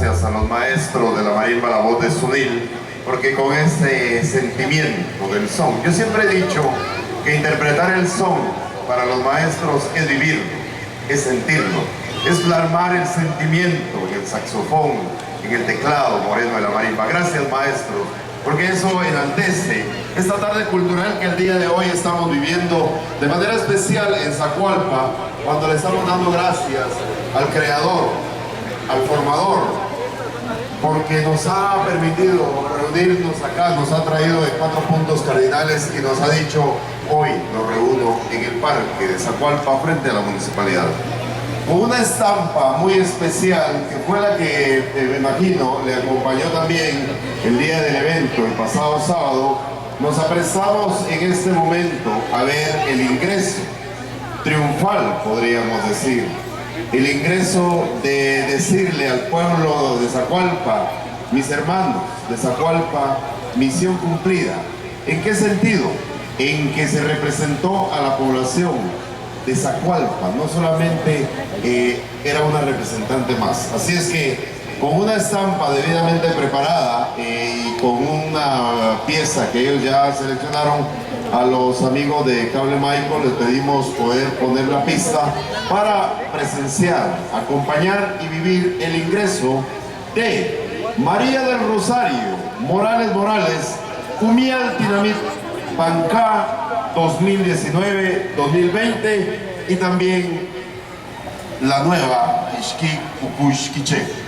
gracias a los maestros de la marimba La Voz de Sunil, porque con ese sentimiento del son, yo siempre he dicho que interpretar el son para los maestros es vivirlo, es sentirlo, es plasmar el sentimiento en el saxofón, en el teclado moreno de la marimba. Gracias, maestros, porque eso enaltece esta tarde cultural que el día de hoy estamos viviendo de manera especial en Zacualpa, cuando le estamos dando gracias al creador, al formador, porque nos ha permitido reunirnos acá, nos ha traído de 4 puntos cardinales y nos ha dicho: hoy nos reúno en el parque de Zacualpa frente a la municipalidad, con una estampa muy especial que fue la que me imagino le acompañó también el día del evento, el pasado sábado. Nos apresamos en este momento a ver el ingreso triunfal, podríamos decir, el ingreso de decirle al pueblo de Zacualpa: mis hermanos de Zacualpa, misión cumplida. ¿En qué sentido? En que se representó a la población de Zacualpa, no solamente era una representante más. Así es que con una estampa debidamente preparada y con una pieza que ellos ya seleccionaron, a los amigos de Cable Maipo les pedimos poder poner la pista para presenciar, acompañar y vivir el ingreso de María del Rosario Morales, Cumial Tinamit Pancá 2019-2020, y también la nueva Ishki Pupushkiche.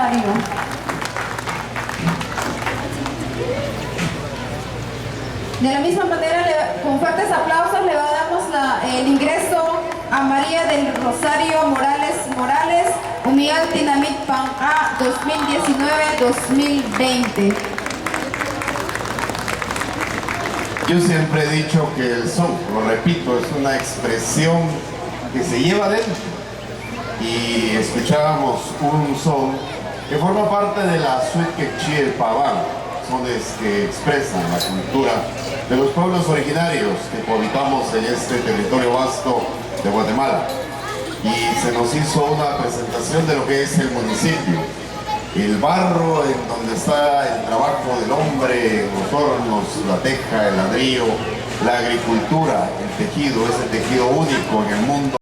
Rosario. De la misma manera, con fuertes aplausos le damos el ingreso a María del Rosario Morales, Humillal Tinamit Pan A 2019-2020. Yo siempre he dicho que el son, lo repito, es una expresión que se lleva dentro. Y escuchábamos un son que forma parte de la suite quechí el paván, sones que expresan la cultura de los pueblos originarios que cohabitamos en este territorio vasto de Guatemala. Y se nos hizo una presentación de lo que es el municipio, el barro en donde está el trabajo del hombre, los hornos, la teja, el ladrillo, la agricultura, el tejido, ese tejido único en el mundo.